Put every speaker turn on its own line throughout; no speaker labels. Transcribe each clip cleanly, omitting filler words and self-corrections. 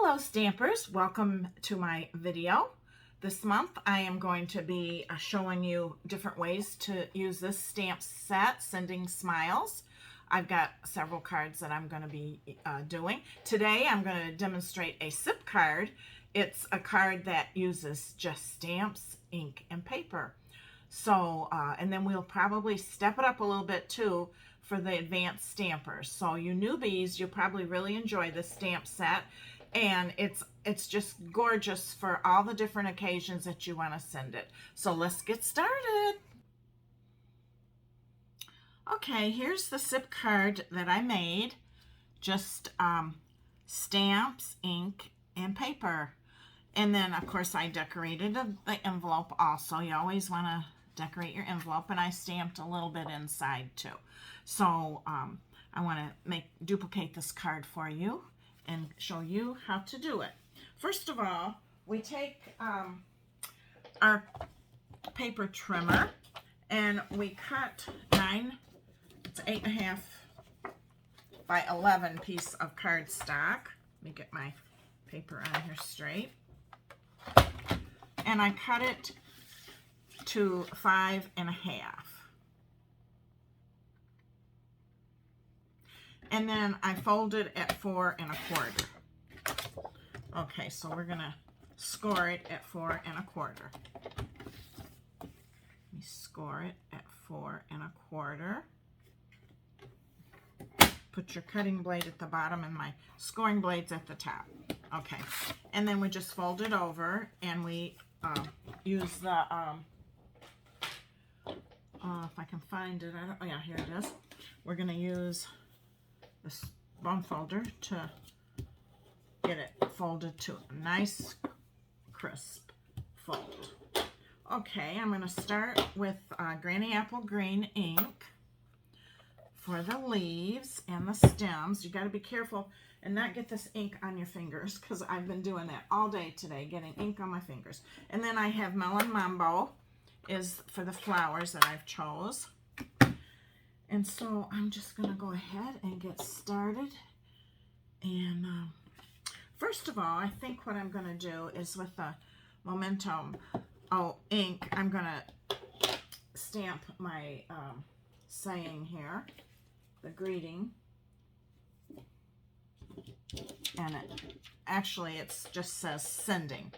Hello stampers, welcome to my video. This month I am going to be showing you different ways to use this stamp set, Sending Smiles. I've got several cards that I'm going to be doing. Today I'm going to demonstrate a SIP card. It's a card that uses just stamps, ink, and paper. So, and then we'll probably step it up a little bit too for the advanced stampers. So you newbies, you'll probably really enjoy this stamp set. And it's just gorgeous for all the different occasions that you want to send it. So let's get started. Okay, here's the SIP card that I made. Just stamps, ink, and paper. And then, of course, I decorated the envelope also. You always want to decorate your envelope. And I stamped a little bit inside, too. So I want to duplicate this card for you and show you how to do it. First of all, we take our paper trimmer and we cut it's 8.5 by 11 piece of cardstock. Let me get my paper on here straight. And I cut it to 5.5. And then I folded at 4.25. Okay, so we're gonna score it at 4.25. We score it at 4.25. Put your cutting blade at the bottom and my scoring blade's at the top. Okay, and then we just fold it over and we use the if I can find it, oh yeah, here it is. We're gonna use this bone folder to get it folded to a nice crisp fold. Okay, I'm going to start with Granny Apple Green ink for the leaves and the stems. You got to be careful and not get this ink on your fingers because I've been doing that all day today, getting ink on my fingers. And then I have Melon Mambo is for the flowers that I've chose. And so I'm just going to go ahead and get started. And first of all, I think what I'm going to do is with the Momento ink, I'm going to stamp my saying here, the greeting. And it just says sending.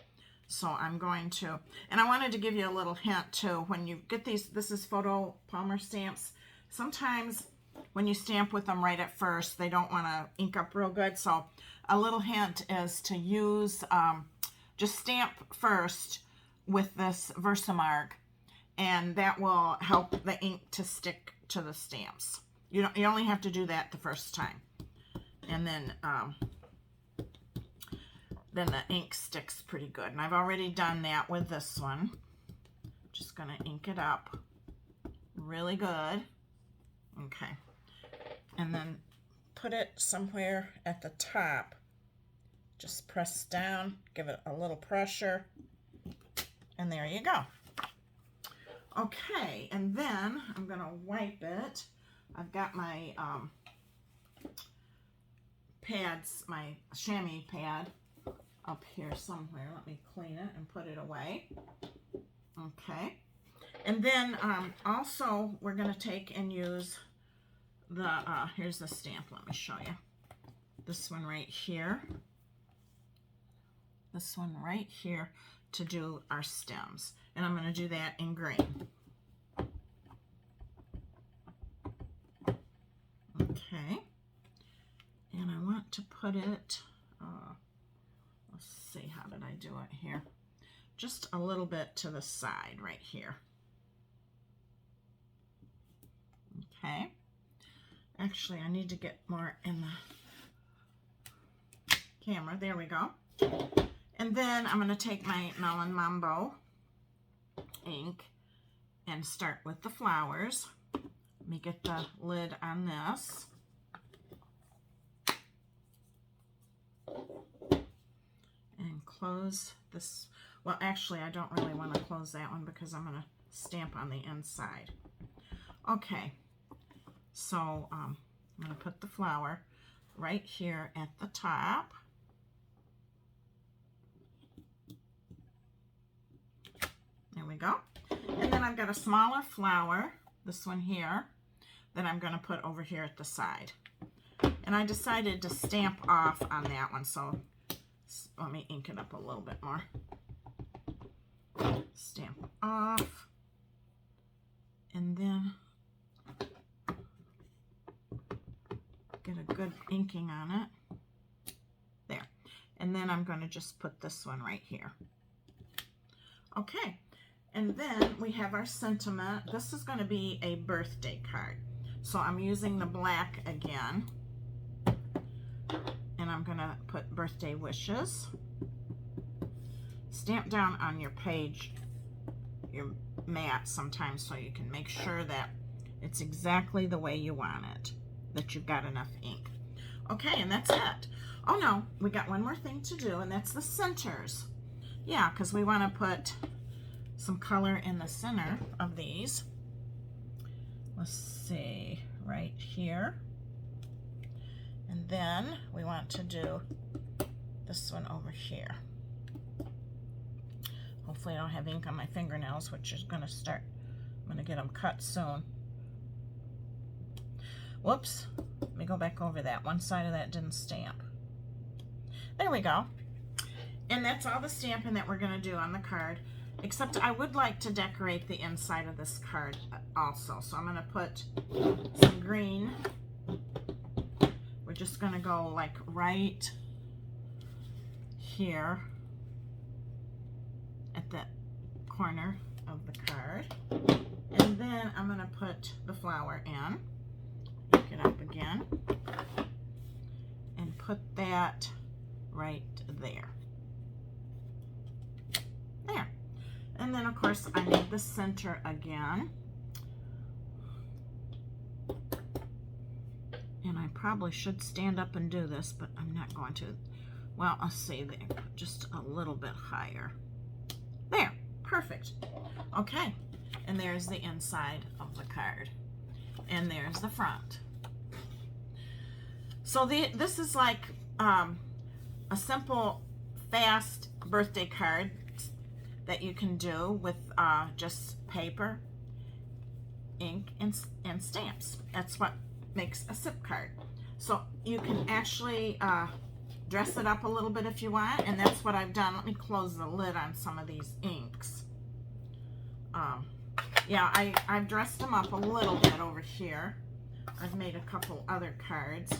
So I'm going to, and I wanted to give you a little hint too, when you get these, this is photo Palmer stamps. Sometimes when you stamp with them right at first, they don't want to ink up real good. So a little hint is to use, just stamp first with this Versamark, and that will help the ink to stick to the stamps. You only have to do that the first time. And then the ink sticks pretty good. And I've already done that with this one. Just going to ink it up really good. Okay, and then put it somewhere at the top. Just press down, give it a little pressure, and there you go. Okay, and then I'm going to wipe it. I've got my pads, my chamois pad up here somewhere. Let me clean it and put it away. Okay. And then also we're going to take and use the, here's the stamp, let me show you. This one right here. This one right here to do our stems. And I'm going to do that in green. Okay. And I want to put it, let's see, how did I do it here? Just a little bit to the side right here. Okay. Actually, I need to get more in the camera. There we go. And then I'm going to take my Melon Mambo ink and start with the flowers. Let me get the lid on this. And close this. Well, actually, I don't really want to close that one because I'm going to stamp on the inside. Okay. So I'm going to put the flower right here at the top. There we go. And then I've got a smaller flower, this one here, that I'm going to put over here at the side. And I decided to stamp off on that one, so let me ink it up a little bit more. Stamp off. And then get a good inking on it. There. And then I'm going to just put this one right here. Okay. And then we have our sentiment. This is going to be a birthday card. So I'm using the black again. And I'm going to put birthday wishes. Stamp down on your page, your mat sometimes, so you can make sure that it's exactly the way you want it, that you've got enough ink. Okay, and that's it. Oh no, we got one more thing to do, and that's the centers. Yeah, because we want to put some color in the center of these. Let's see, right here. And then we want to do this one over here. Hopefully I don't have ink on my fingernails, which is going to start. I'm going to get them cut soon. Whoops. Let me go back over that. One side of that didn't stamp. There we go. And that's all the stamping that we're going to do on the card. Except I would like to decorate the inside of this card also. So I'm going to put some green. We're just going to go like right here at the corner of the card. And then I'm going to put the flower in. Pick it up again. And put that right there. There. And then of course I need the center again. And I probably should stand up and do this, but I'm not going to. Well, I'll see there, just a little bit higher. There, perfect. Okay, and there's the inside of the card. And there's the front. So this is like a simple, fast birthday card that you can do with just paper, ink, and stamps. That's what makes a SIP card. So you can actually dress it up a little bit if you want, and that's what I've done. Let me close the lid on some of these inks. Yeah, I've dressed them up a little bit over here. I've made a couple other cards.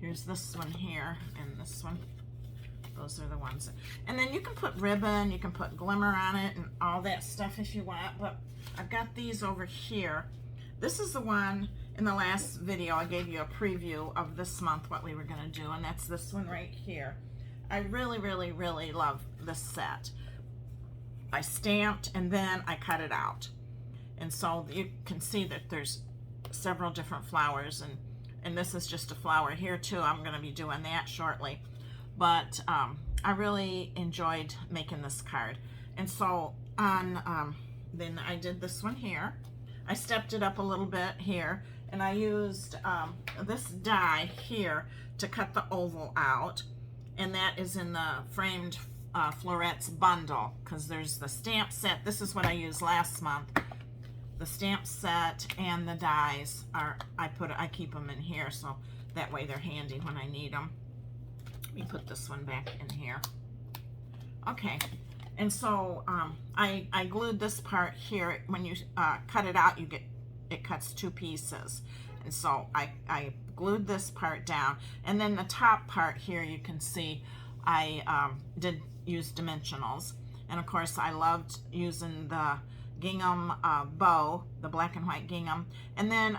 Here's this one here and this one. Those are the ones. And then you can put ribbon, you can put glimmer on it and all that stuff if you want, but I've got these over here. This is the one in the last video I gave you a preview of this month what we were going to do, and that's this one right here. I really, really, really love this set. I stamped and then I cut it out. And so you can see that there's several different flowers, and this is just a flower here too. I'm going to be doing that shortly. But I really enjoyed making this card. And so then I did this one here. I stepped it up a little bit here, and I used this die here to cut the oval out, and that is in the framed florets bundle, because there's the stamp set. This is what I used last month. The stamp set and the dies are I keep them in here, so that way they're handy when I need them. Let me put this one back in here. Okay. And so I glued this part here. When you cut it out, it cuts two pieces. And so I glued this part down. And then the top part here, you can see I did use dimensionals. And of course, I loved using the gingham bow, the black and white gingham. And then,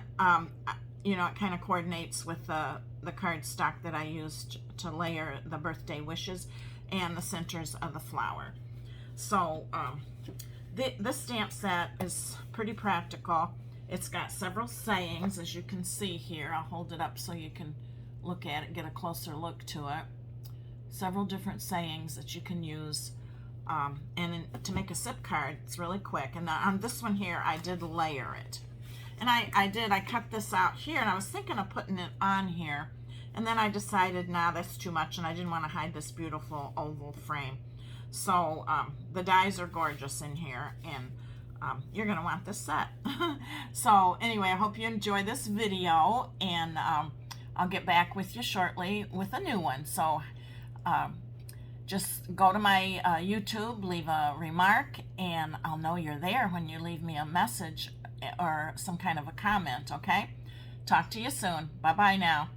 you know, it kind of coordinates with the cardstock that I used to layer the birthday wishes and the centers of the flower. So this stamp set is pretty practical. It's got several sayings, as you can see here. I'll hold it up so you can look at it, get a closer look to it. Several different sayings that you can use. To make a SIP card, it's really quick. And on this one here, I did layer it. And I cut this out here, and I was thinking of putting it on here. And then I decided, nah, that's too much, and I didn't want to hide this beautiful oval frame. So the dyes are gorgeous in here, and you're going to want this set. So anyway, I hope you enjoy this video, and I'll get back with you shortly with a new one. So just go to my YouTube, leave a remark, and I'll know you're there when you leave me a message or some kind of a comment, okay? Talk to you soon. Bye-bye now.